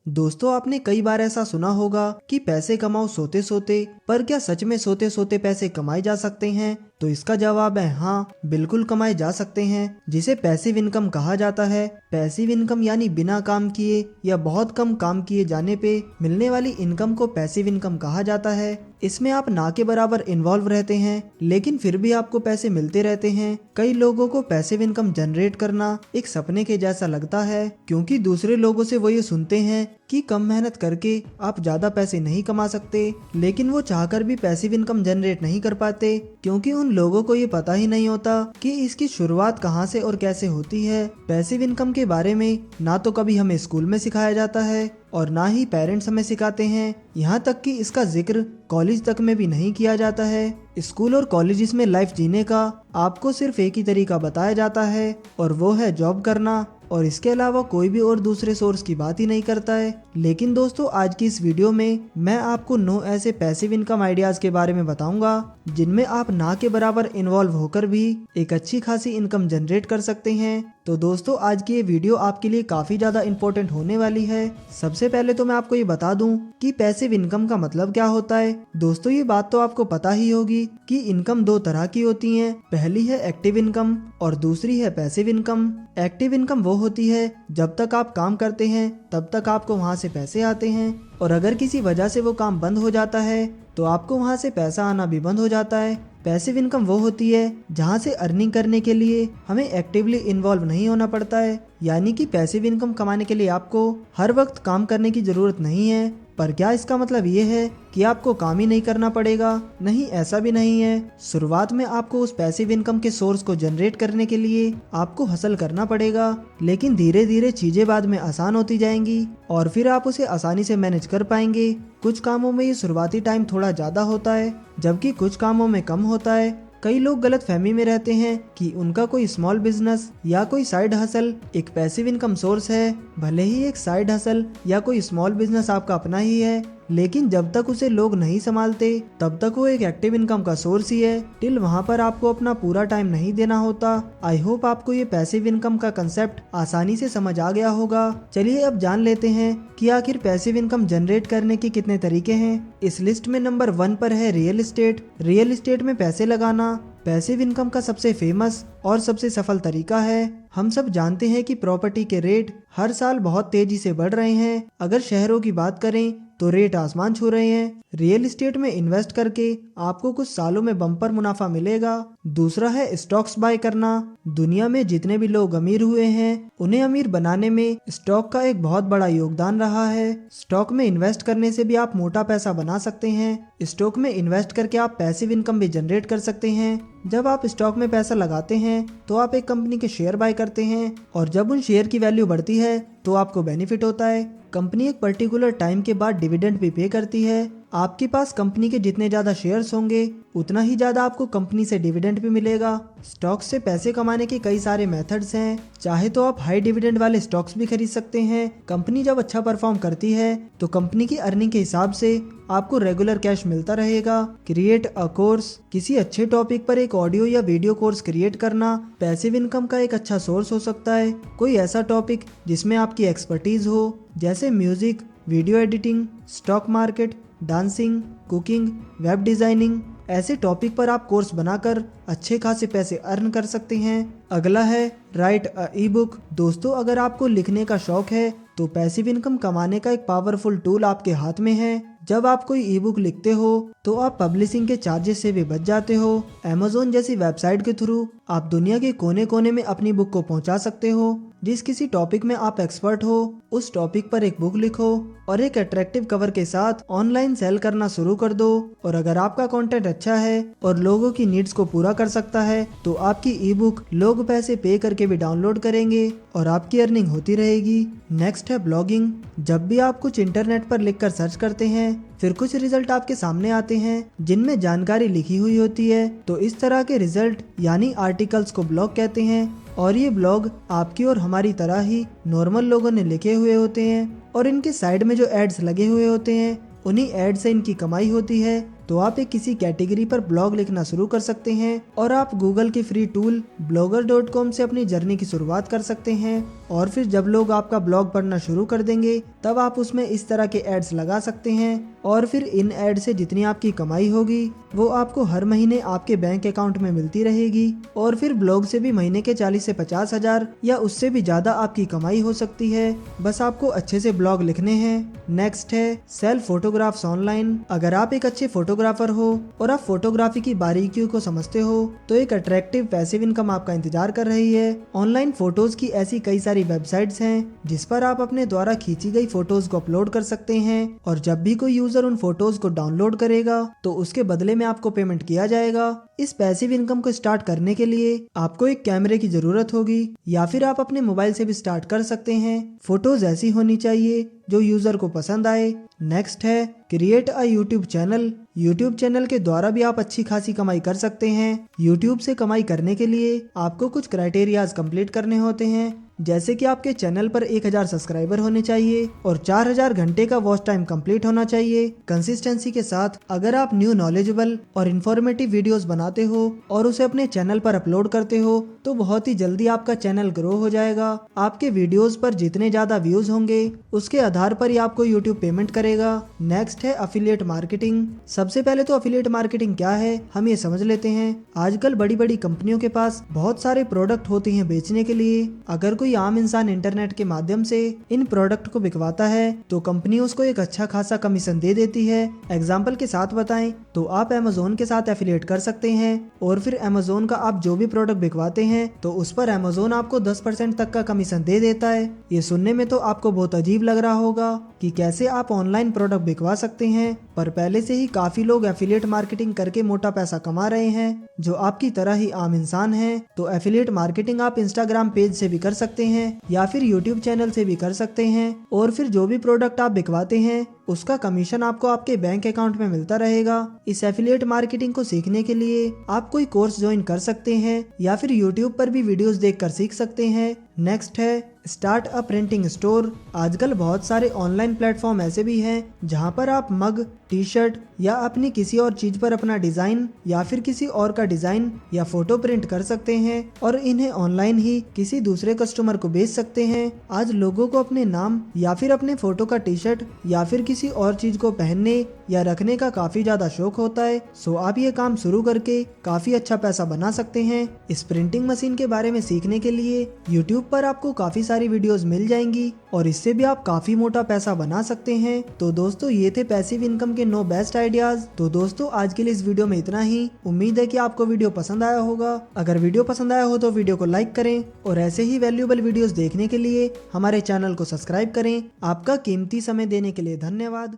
दोस्तों, आपने कई बार ऐसा सुना होगा कि पैसे कमाओ सोते सोते, पर क्या सच में सोते सोते पैसे कमाए जा सकते हैं? तो इसका जवाब है हाँ, बिल्कुल कमाए जा सकते हैं, जिसे पैसिव इनकम कहा जाता है। पैसिव इनकम यानी बिना काम किए या बहुत कम काम किए जाने पे मिलने वाली इनकम को पैसिव इनकम कहा जाता है। इसमें आप ना के बराबर इन्वॉल्व रहते हैं, लेकिन फिर भी आपको पैसे मिलते रहते हैं। कई लोगों को पैसिव इनकम जनरेट करना एक सपने के जैसा लगता है, क्योंकि दूसरे लोगों से वो ये सुनते हैं कि कम मेहनत करके आप ज्यादा पैसे नहीं कमा सकते, लेकिन वो चाहकर भी पैसिव इनकम जनरेट नहीं कर पाते, क्योंकि उन लोगों को ये पता ही नहीं होता कि इसकी शुरुआत कहाँ से और कैसे होती है। पैसिव इनकम के बारे में ना तो कभी हमें स्कूल में सिखाया जाता है और ना ही पेरेंट्स हमें सिखाते हैं। यहाँ तक कि इसका जिक्र कॉलेज तक में भी नहीं किया जाता है। स्कूल और कॉलेजेस में लाइफ जीने का आपको सिर्फ एक ही तरीका बताया जाता है, और वो है जॉब करना, और इसके अलावा कोई भी और दूसरे सोर्स की बात ही नहीं करता है। लेकिन दोस्तों, आज की इस वीडियो में मैं आपको 9 ऐसे पैसिव इनकम आइडियाज के बारे में बताऊंगा जिनमें आप ना के बराबर इन्वॉल्व होकर भी एक अच्छी खासी इनकम जनरेट कर सकते हैं। तो दोस्तों, आज की ये वीडियो आपके लिए काफी ज्यादा इम्पोर्टेंट होने वाली है। सबसे पहले तो मैं आपको ये बता दूं कि पैसिव इनकम का मतलब क्या होता है। दोस्तों, ये बात तो आपको पता ही होगी कि इनकम 2 तरह की होती है। पहली है एक्टिव इनकम और दूसरी है पैसिव इनकम। एक्टिव इनकम वो होती है जब तक आप काम करते हैं तब तक आपको वहाँ से पैसे आते हैं, और अगर किसी वजह से वो काम बंद हो जाता है तो आपको वहाँ से पैसा आना भी बंद हो जाता है। पैसिव इनकम वो होती है जहाँ से अर्निंग करने के लिए हमें एक्टिवली इन्वॉल्व नहीं होना पड़ता है, यानी कि पैसिव इनकम कमाने के लिए आपको हर वक्त काम करने की जरूरत नहीं है। पर क्या इसका मतलब ये है कि आपको काम ही नहीं करना पड़ेगा? नहीं, ऐसा भी नहीं है। शुरुआत में आपको उस पैसिव इनकम के सोर्स को जनरेट करने के लिए आपको हसल करना पड़ेगा, लेकिन धीरे धीरे चीजें बाद में आसान होती जाएंगी और फिर आप उसे आसानी से मैनेज कर पाएंगे। कुछ कामों में ये शुरुआती टाइम थोड़ा ज्यादा होता है, जबकि कुछ कामों में कम होता है। कई लोग गलत फहमी में रहते हैं कि उनका कोई स्मॉल बिजनेस या कोई साइड हसल एक पैसिव इनकम सोर्स है। भले ही एक साइड हसल या कोई स्मॉल बिजनेस आपका अपना ही है, लेकिन जब तक उसे लोग नहीं संभालते तब तक वो एक एक्टिव इनकम का सोर्स ही है। टिल वहाँ पर आपको अपना पूरा टाइम नहीं देना होता। आई होप आपको ये पैसिव इनकम का कंसेप्ट आसानी से समझ आ गया होगा। चलिए अब जान लेते हैं कि आखिर पैसिव इनकम जनरेट करने के कितने तरीके हैं। इस लिस्ट में नंबर 1 पर है रियल एस्टेट। रियल एस्टेट में पैसे लगाना पैसिव इनकम का सबसे फेमस और सबसे सफल तरीका है। हम सब जानते हैं कि प्रॉपर्टी के रेट हर साल बहुत तेजी से बढ़ रहे हैं। अगर शहरों की बात करें तो रेट आसमान छू रहे हैं। रियल एस्टेट में इन्वेस्ट करके आपको कुछ सालों में बम्पर मुनाफा मिलेगा। दूसरा है स्टॉक्स बाय करना। दुनिया में जितने भी लोग अमीर हुए हैं उन्हें अमीर बनाने में स्टॉक का एक बहुत बड़ा योगदान रहा है। स्टॉक में इन्वेस्ट करने से भी आप मोटा पैसा बना सकते हैं। स्टॉक में इन्वेस्ट करके आप पैसिव इनकम भी जनरेट कर सकते हैं। जब आप स्टॉक में पैसा लगाते हैं तो आप एक कंपनी के शेयर बाय करते हैं, और जब उन शेयर की वैल्यू बढ़ती है तो आपको बेनिफिट होता है। कंपनी एक पर्टिकुलर टाइम के बाद डिविडेंड भी पे करती है। आपके पास कंपनी के जितने ज्यादा शेयर्स होंगे उतना ही ज्यादा आपको कंपनी से डिविडेंड भी मिलेगा। स्टॉक्स से पैसे कमाने के कई सारे मेथड्स हैं। चाहे तो आप हाई डिविडेंड वाले स्टॉक्स भी खरीद सकते हैं। कंपनी जब अच्छा परफॉर्म करती है तो कंपनी की अर्निंग के हिसाब से आपको रेगुलर कैश मिलता रहेगा। Create a course. किसी अच्छे टॉपिक पर एक ऑडियो या वीडियो कोर्स क्रिएट करना पैसिव इनकम का एक अच्छा सोर्स हो सकता है। कोई ऐसा टॉपिक जिसमें आपकी एक्सपर्टीज हो, जैसे music, video editing, stock market, dancing, cooking, web designing. ऐसे टॉपिक पर आप कोर्स बनाकर अच्छे खासे पैसे अर्न कर सकते हैं। अगला है राइट अ ई बुक। दोस्तों, अगर आपको लिखने का शौक है तो पैसिव इनकम कमाने का एक पावरफुल टूल आपके हाथ में है। जब आप कोई ई बुक लिखते हो तो आप पब्लिशिंग के चार्जेस से भी बच जाते हो। Amazon जैसी वेबसाइट के थ्रू आप दुनिया के कोने कोने में अपनी बुक को पहुंचा सकते हो। जिस किसी टॉपिक में आप एक्सपर्ट हो उस टॉपिक पर एक बुक लिखो और एक अट्रैक्टिव कवर के साथ ऑनलाइन सेल करना शुरू कर दो। और अगर आपका कंटेंट अच्छा है और लोगों की नीड्स को पूरा कर सकता है तो आपकी ई बुक लोग पैसे पे करके भी डाउनलोड करेंगे और आपकी अर्निंग होती रहेगी। नेक्स्ट है ब्लॉगिंग। जब भी आप कुछ इंटरनेट पर लिखकर सर्च करते हैं फिर कुछ रिजल्ट आपके सामने आते हैं जिनमें जानकारी लिखी हुई होती है, तो इस तरह के रिजल्ट यानी आर्टिकल्स को ब्लॉग कहते हैं। और ये ब्लॉग आपकी और हमारी तरह ही नॉर्मल लोगों ने लिखे हुए होते हैं, और इनके साइड में जो एड्स लगे हुए होते हैं उन्हीं एड से इनकी कमाई होती है। तो आप एक किसी कैटेगरी पर ब्लॉग लिखना शुरू कर सकते हैं और आप गूगल के फ्री टूल blogger.com से अपनी जर्नी की शुरुआत कर सकते हैं। और फिर जब लोग आपका ब्लॉग पढ़ना शुरू कर देंगे तब आप उसमें इस तरह के एड्स लगा सकते हैं और फिर इन एड से जितनी आपकी कमाई होगी वो आपको हर महीने आपके बैंक अकाउंट में मिलती रहेगी और फिर ब्लॉग से भी महीने के 40 से 50 हजार या उससे भी ज्यादा आपकी कमाई हो सकती है। बस आपको अच्छे से ब्लॉग लिखने हैं। नेक्स्ट है सेल्फ फोटोग्राफ्स ऑनलाइन। अगर आप एक अच्छे फोटोग्राफर हो और आप फोटोग्राफी की बारीकियों को समझते हो तो एक अट्रैक्टिव पैसिव इनकम आपका इंतजार कर रही है। ऑनलाइन फोटोज की ऐसी कई सारी वेबसाइट्स हैं जिस पर आप अपने द्वारा खींची गई फोटोज को अपलोड कर सकते हैं और जब भी कोई यूजर उन फोटोज को डाउनलोड करेगा तो उसके बदले में आपको पेमेंट किया जाएगा। इस पैसिव इनकम को स्टार्ट करने के लिए आपको एक कैमरे की जरूरत होगी या फिर आप अपने मोबाइल से भी स्टार्ट कर सकते हैं। फोटोज ऐसी होनी चाहिए जो यूजर को पसंद आए। नेक्स्ट है create a YouTube channel. YouTube channel के द्वारा भी आप अच्छी खासी कमाई कर सकते हैं। यूट्यूब से कमाई करने के लिए आपको कुछ क्राइटेरियाज कंप्लीट करने होते हैं, जैसे कि आपके चैनल पर 1000 सब्सक्राइबर होने चाहिए और 4000 घंटे का वॉच टाइम कंप्लीट होना चाहिए। कंसिस्टेंसी के साथ अगर आप न्यू नॉलेजेबल और इन्फॉर्मेटिव वीडियोस बनाते हो और उसे अपने चैनल पर अपलोड करते हो तो बहुत ही जल्दी आपका चैनल ग्रो हो जाएगा। आपके वीडियोस पर जितने ज्यादा व्यूज होंगे उसके आधार पर ही आपको यूट्यूब पेमेंट करेगा। नेक्स्ट है अफिलिएट मार्केटिंग। सबसे पहले तो अफिलिएट मार्केटिंग क्या है हम ये समझ लेते हैं। आजकल बड़ी बड़ी कंपनियों के पास बहुत सारे प्रोडक्ट होते हैं बेचने के लिए। अगर कोई आम इंसान इंटरनेट के माध्यम से इन प्रोडक्ट को बिकवाता है तो कंपनी उसको एक अच्छा खासा कमीशन दे देती है। एग्जाम्पल के साथ बताएं तो आप अमेज़न के साथ एफिलिएट कर सकते हैं और फिर अमेज़न का आप जो भी प्रोडक्ट बिकवाते हैं तो उस पर अमेज़न आपको 10% तक का कमीशन दे देता है। ये सुनने में तो आपको बहुत अजीब लग रहा होगा कि कैसे आप ऑनलाइन प्रोडक्ट बिकवा सकते हैं, पर पहले से ही काफी लोग एफिलिएट मार्केटिंग करके मोटा पैसा कमा रहे हैं जो आपकी तरह ही आम इंसान है। तो एफिलिएट मार्केटिंग आप इंस्टाग्राम पेज से भी कर सकते हैं या फिर यूट्यूब चैनल से भी कर सकते हैं और फिर जो भी प्रोडक्ट आप बिकवाते हैं उसका कमीशन आपको आपके बैंक अकाउंट में मिलता रहेगा। इस एफिलिएट मार्केटिंग को सीखने के लिए आप कोई कोर्स ज्वाइन कर सकते हैं या फिर यूट्यूब पर भी वीडियोस देखकर सीख सकते हैं। नेक्स्ट है स्टार्ट अ प्रिंटिंग स्टोर। आजकल बहुत सारे ऑनलाइन प्लेटफॉर्म ऐसे भी हैं जहां पर आप मग, टी शर्ट या अपनी किसी और चीज पर अपना डिजाइन या फिर किसी और का डिजाइन या फोटो प्रिंट कर सकते हैं और इन्हें ऑनलाइन ही किसी दूसरे कस्टमर को बेच सकते हैं। आज लोगों को अपने नाम या फिर अपने फोटो का टी शर्ट या फिर किसी और चीज को पहनने या रखने का काफी ज्यादा शौक होता है। सो आप ये काम शुरू करके काफी अच्छा पैसा बना सकते हैं। इस प्रिंटिंग मशीन के बारे में सीखने के लिए यूट्यूब पर आपको काफी सारी वीडियोस मिल जाएंगी और इससे भी आप काफी मोटा पैसा बना सकते हैं। तो दोस्तों ये थे पैसिव इनकम के 9 बेस्ट आइडियाज। तो दोस्तों आज के लिए इस वीडियो में इतना ही। उम्मीद है कि आपको वीडियो पसंद आया होगा। अगर वीडियो पसंद आया हो तो वीडियो को लाइक करें और ऐसे ही वैल्यूएबल वीडियोस देखने के लिए हमारे चैनल को सब्सक्राइब करें। आपका कीमती समय देने के लिए धन्यवाद।